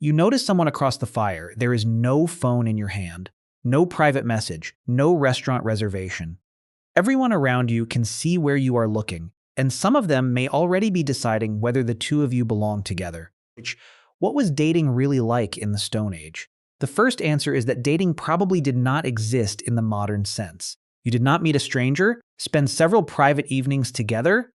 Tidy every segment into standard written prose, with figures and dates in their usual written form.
You notice someone across the fire. There is no phone in your hand, no private message, no restaurant reservation. Everyone around you can see where you are looking, and some of them may already be deciding whether the two of you belong together. What was dating really like in the Stone Age? The first answer is that dating probably did not exist in the modern sense. You did not meet a stranger, spend several private evenings together,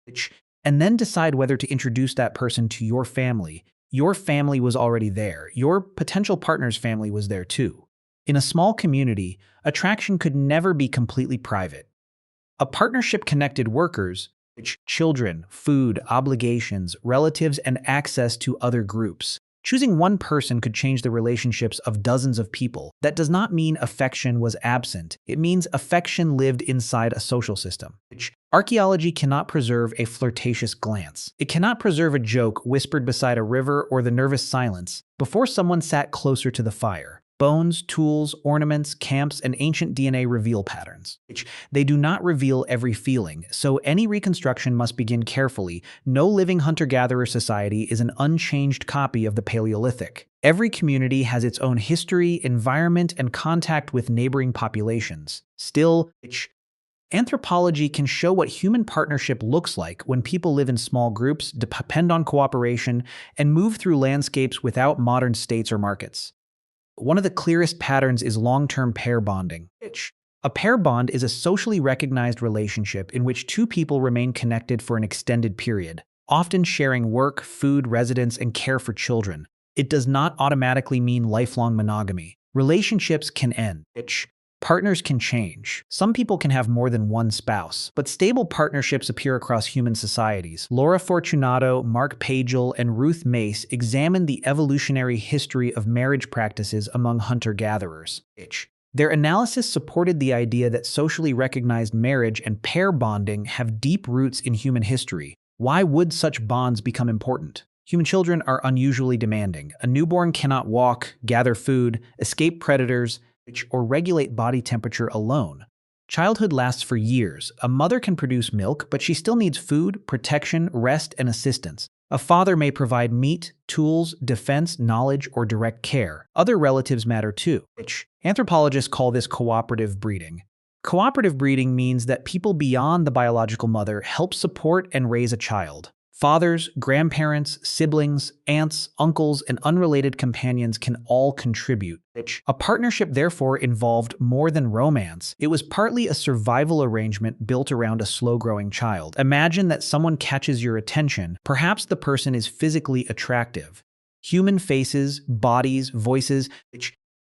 and then decide whether to introduce that person to your family. Your family was already there. Your potential partner's family was there too. In a small community, attraction could never be completely private. A partnership connected workers, children, food, obligations, relatives, and access to other groups. Choosing one person could change the relationships of dozens of people. That does not mean affection was absent. It means affection lived inside a social system. Archaeology cannot preserve a flirtatious glance. It cannot preserve a joke whispered beside a river or the nervous silence before someone sat closer to the fire. Bones, tools, ornaments, camps, and ancient DNA reveal patterns. They do not reveal every feeling, so any reconstruction must begin carefully. No living hunter-gatherer society is an unchanged copy of the Paleolithic. Every community has its own history, environment, and contact with neighboring populations. Still, anthropology can show what human partnership looks like when people live in small groups, depend on cooperation, and move through landscapes without modern states or markets. One of the clearest patterns is long-term pair bonding. A pair bond is a socially recognized relationship in which two people remain connected for an extended period, often sharing work, food, residence, and care for children. It does not automatically mean lifelong monogamy. Relationships can end. Partners can change. Some people can have more than one spouse, but stable partnerships appear across human societies. Laura Fortunato, Mark Pagel, and Ruth Mace examined the evolutionary history of marriage practices among hunter-gatherers. Their analysis supported the idea that socially recognized marriage and pair bonding have deep roots in human history. Why would such bonds become important? Human children are unusually demanding. A newborn cannot walk, gather food, escape predators, or regulate body temperature alone. Childhood lasts for years. A mother can produce milk, but she still needs food, protection, rest, and assistance. A father may provide meat, tools, defense, knowledge, or direct care. Other relatives matter too. Anthropologists call this cooperative breeding. Cooperative breeding means that people beyond the biological mother help support and raise a child. Fathers, grandparents, siblings, aunts, uncles, and unrelated companions can all contribute. A partnership therefore involved more than romance. It was partly a survival arrangement built around a slow-growing child. Imagine that someone catches your attention. Perhaps the person is physically attractive. Human faces, bodies, voices,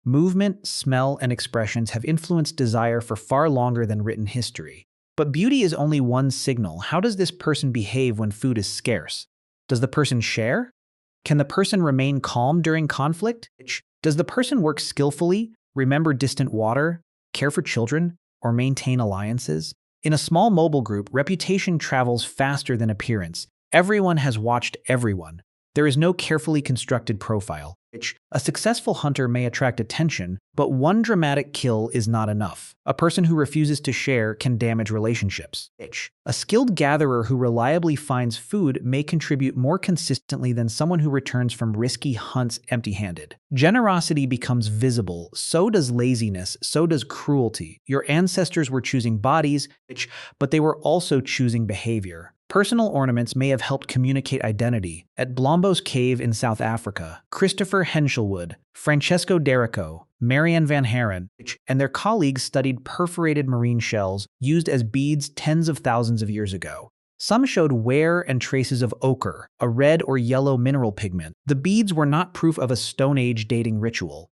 movement, smell, and expressions have influenced desire for far longer than written history. But beauty is only one signal. How does this person behave when food is scarce? Does the person share? Can the person remain calm during conflict? Does the person work skillfully, remember distant water, care for children, or maintain alliances? In a small mobile group, reputation travels faster than appearance. Everyone has watched everyone. There is no carefully constructed profile. A successful hunter may attract attention, but one dramatic kill is not enough. A person who refuses to share can damage relationships. A skilled gatherer who reliably finds food may contribute more consistently than someone who returns from risky hunts empty-handed. Generosity becomes visible, so does laziness, so does cruelty. Your ancestors were choosing bodies, but they were also choosing behavior. Personal ornaments may have helped communicate identity. At Blombos Cave in South Africa, Christopher Henshelwood, Francesco Derrico, Marianne Van Haren, and their colleagues studied perforated marine shells used as beads tens of thousands of years ago. Some showed wear and traces of ochre, a red or yellow mineral pigment. The beads were not proof of a Stone Age dating ritual.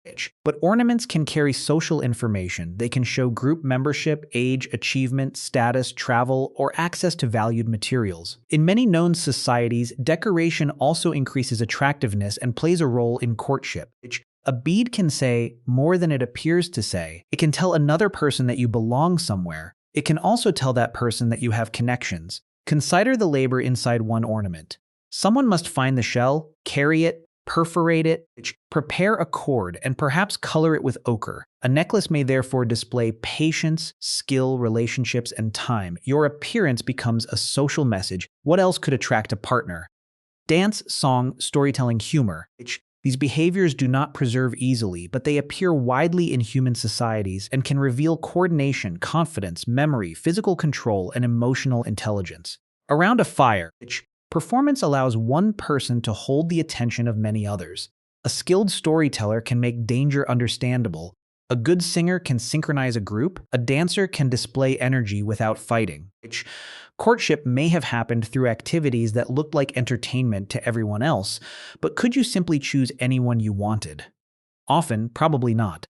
But ornaments can carry social information. They can show group membership, age, achievement, status, travel, or access to valued materials. In many known societies, decoration also increases attractiveness and plays a role in courtship. A bead can say more than it appears to say. It can tell another person that you belong somewhere. It can also tell that person that you have connections. Consider the labor inside one ornament. Someone must find the shell, carry it, perforate it, prepare a cord, and perhaps color it with ochre. A necklace may therefore display patience, skill, relationships, and time. Your appearance becomes a social message. What else could attract a partner? Dance, song, storytelling, humor. These behaviors do not preserve easily, but they appear widely in human societies and can reveal coordination, confidence, memory, physical control, and emotional intelligence. Around a fire, performance allows one person to hold the attention of many others. A skilled storyteller can make danger understandable. A good singer can synchronize a group. A dancer can display energy without fighting. Courtship may have happened through activities that looked like entertainment to everyone else, but could you simply choose anyone you wanted? Often, probably not.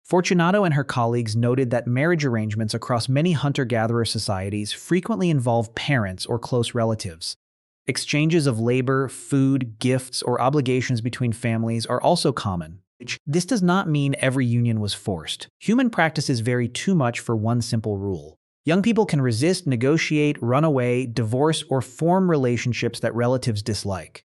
Fortunato and her colleagues noted that marriage arrangements across many hunter-gatherer societies frequently involve parents or close relatives. Exchanges of labor, food, gifts, or obligations between families are also common. This does not mean every union was forced. Human practices vary too much for one simple rule. Young people can resist, negotiate, run away, divorce, or form relationships that relatives dislike.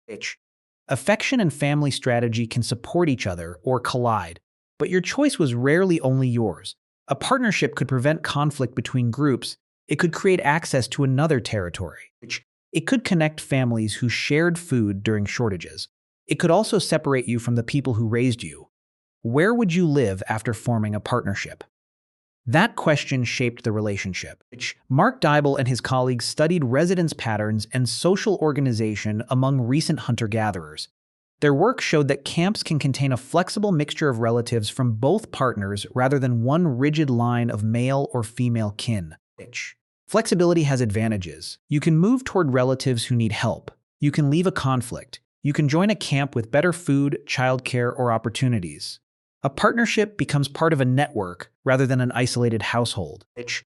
Affection and family strategy can support each other or collide, but your choice was rarely only yours. A partnership could prevent conflict between groups. It could create access to another territory. It could connect families who shared food during shortages. It could also separate you from the people who raised you. Where would you live after forming a partnership? That question shaped the relationship. Mark Dybel and his colleagues studied residence patterns and social organization among recent hunter-gatherers. Their work showed that camps can contain a flexible mixture of relatives from both partners rather than one rigid line of male or female kin. Flexibility has advantages. You can move toward relatives who need help. You can leave a conflict. You can join a camp with better food, childcare, or opportunities. A partnership becomes part of a network rather than an isolated household.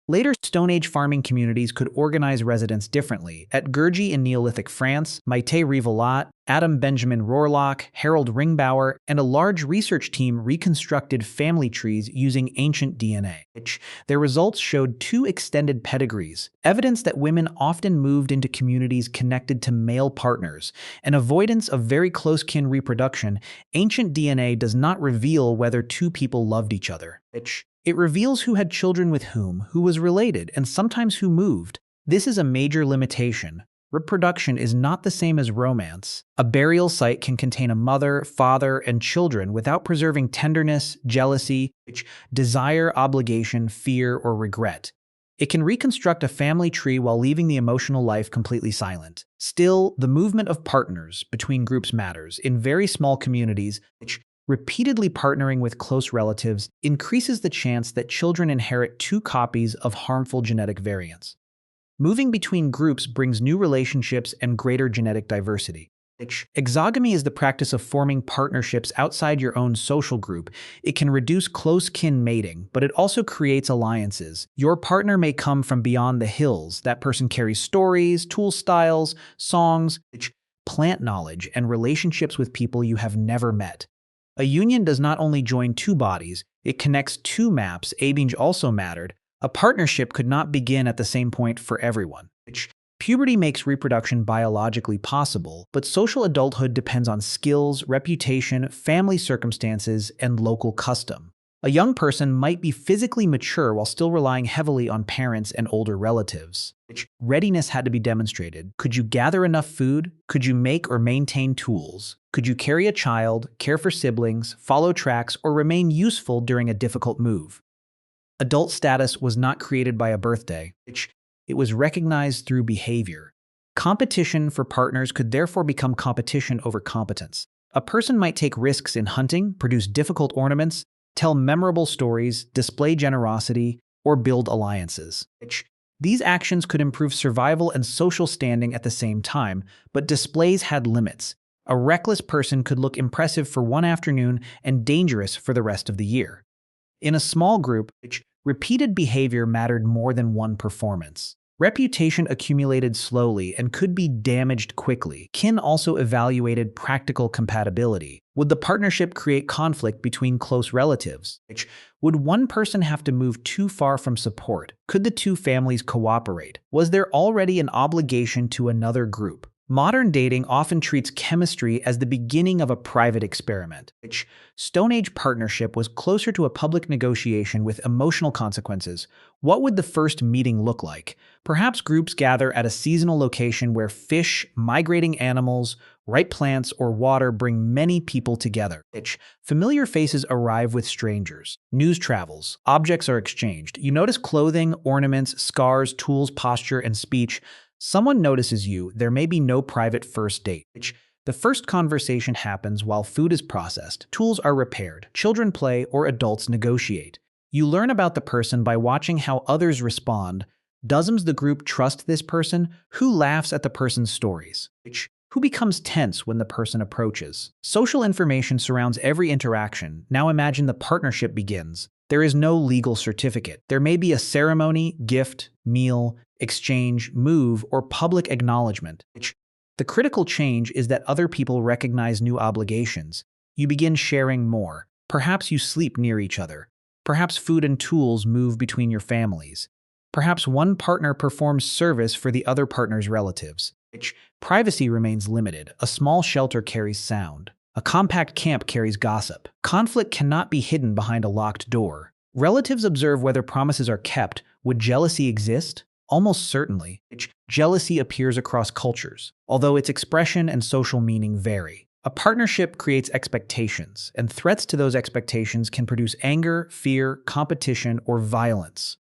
Later Stone Age farming communities could organize residents differently. At Gurgy in Neolithic France, Maite Rivolat, Adam Benjamin Rohrlock, Harold Ringbauer, and a large research team reconstructed family trees using ancient DNA. Their results showed two extended pedigrees, evidence that women often moved into communities connected to male partners, and avoidance of very close kin reproduction. Ancient DNA does not reveal whether two people loved each other. It reveals who had children with whom, who was related, and sometimes who moved. This is a major limitation. Reproduction is not the same as romance. A burial site can contain a mother, father, and children without preserving tenderness, jealousy, desire, obligation, fear, or regret. It can reconstruct a family tree while leaving the emotional life completely silent. Still, the movement of partners between groups matters. In very small communities, repeatedly partnering with close relatives increases the chance that children inherit two copies of harmful genetic variants. Moving between groups brings new relationships and greater genetic diversity. Exogamy is the practice of forming partnerships outside your own social group. It can reduce close kin mating, but it also creates alliances. Your partner may come from beyond the hills. That person carries stories, tool styles, songs, plant knowledge, and relationships with people you have never met. A union does not only join two bodies, it connects two maps. Age also mattered. A partnership could not begin at the same point for everyone. Puberty makes reproduction biologically possible, but social adulthood depends on skills, reputation, family circumstances, and local custom. A young person might be physically mature while still relying heavily on parents and older relatives. Readiness had to be demonstrated. Could you gather enough food? Could you make or maintain tools? Could you carry a child, care for siblings, follow tracks, or remain useful during a difficult move? Adult status was not created by a birthday. It was recognized through behavior. Competition for partners could therefore become competition over competence. A person might take risks in hunting, produce difficult ornaments, tell memorable stories, display generosity, or build alliances. These actions could improve survival and social standing at the same time, but displays had limits. A reckless person could look impressive for one afternoon and dangerous for the rest of the year. In a small group, repeated behavior mattered more than one performance. Reputation accumulated slowly and could be damaged quickly. Kin also evaluated practical compatibility. Would the partnership create conflict between close relatives? Would one person have to move too far from support? Could the two families cooperate? Was there already an obligation to another group? Modern dating often treats chemistry as the beginning of a private experiment. Stone Age partnership was closer to a public negotiation with emotional consequences. What would the first meeting look like? Perhaps groups gather at a seasonal location where fish, migrating animals, Right plants or water bring many people together. Familiar faces arrive with strangers. News travels. Objects are exchanged. You notice clothing, ornaments, scars, tools, posture, and speech. Someone notices you. There may be no private first date. The first conversation happens while food is processed, tools are repaired, children play, or adults negotiate. You learn about the person by watching how others respond. Does the group trust this person? Who laughs at the person's stories? Who becomes tense when the person approaches? Social information surrounds every interaction. Now imagine the partnership begins. There is no legal certificate. There may be a ceremony, gift, meal, exchange, move, or public acknowledgement. The critical change is that other people recognize new obligations. You begin sharing more. Perhaps you sleep near each other. Perhaps food and tools move between your families. Perhaps one partner performs service for the other partner's relatives. Privacy remains limited. A small shelter carries sound. A compact camp carries gossip. Conflict cannot be hidden behind a locked door. Relatives observe whether promises are kept. Would jealousy exist? Almost certainly. Jealousy appears across cultures, although its expression and social meaning vary. A partnership creates expectations, and threats to those expectations can produce anger, fear, competition, or violence.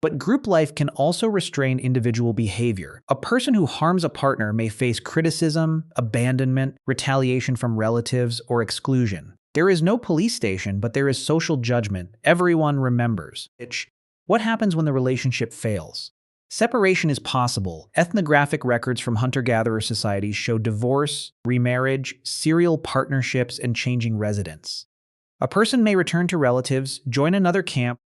But group life can also restrain individual behavior. A person who harms a partner may face criticism, abandonment, retaliation from relatives, or exclusion. There is no police station, but there is social judgment. Everyone remembers. What happens when the relationship fails? Separation is possible. Ethnographic records from hunter-gatherer societies show divorce, remarriage, serial partnerships, and changing residence. A person may return to relatives, join another camp,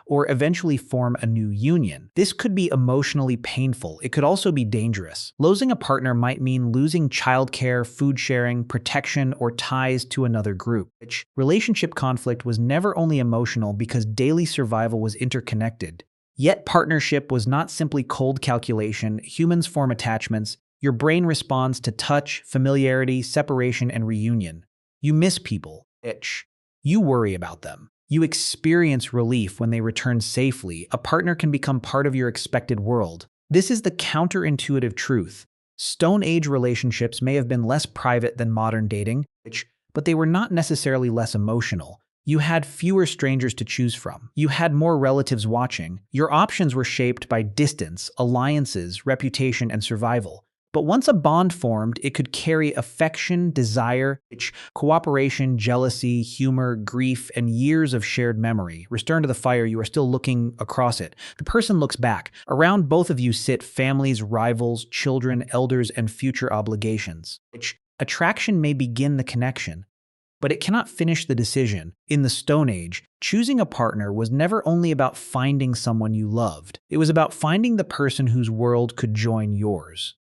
or eventually form a new union. This could be emotionally painful. It could also be dangerous. Losing a partner might mean losing childcare, food sharing, protection, or ties to another group. Relationship conflict was never only emotional because daily survival was interconnected. Yet partnership was not simply cold calculation. Humans form attachments. Your brain responds to touch, familiarity, separation, and reunion. You miss people. You worry about them. You experience relief when they return safely. A partner can become part of your expected world. This is the counterintuitive truth. Stone Age relationships may have been less private than modern dating, but they were not necessarily less emotional. You had fewer strangers to choose from. You had more relatives watching. Your options were shaped by distance, alliances, reputation, and survival. But once a bond formed, it could carry affection, desire, cooperation, jealousy, humor, grief, and years of shared memory. Return to the fire, you are still looking across it. The person looks back. Around both of you sit families, rivals, children, elders, and future obligations. Attraction may begin the connection, but it cannot finish the decision. In the Stone Age, choosing a partner was never only about finding someone you loved. It was about finding the person whose world could join yours.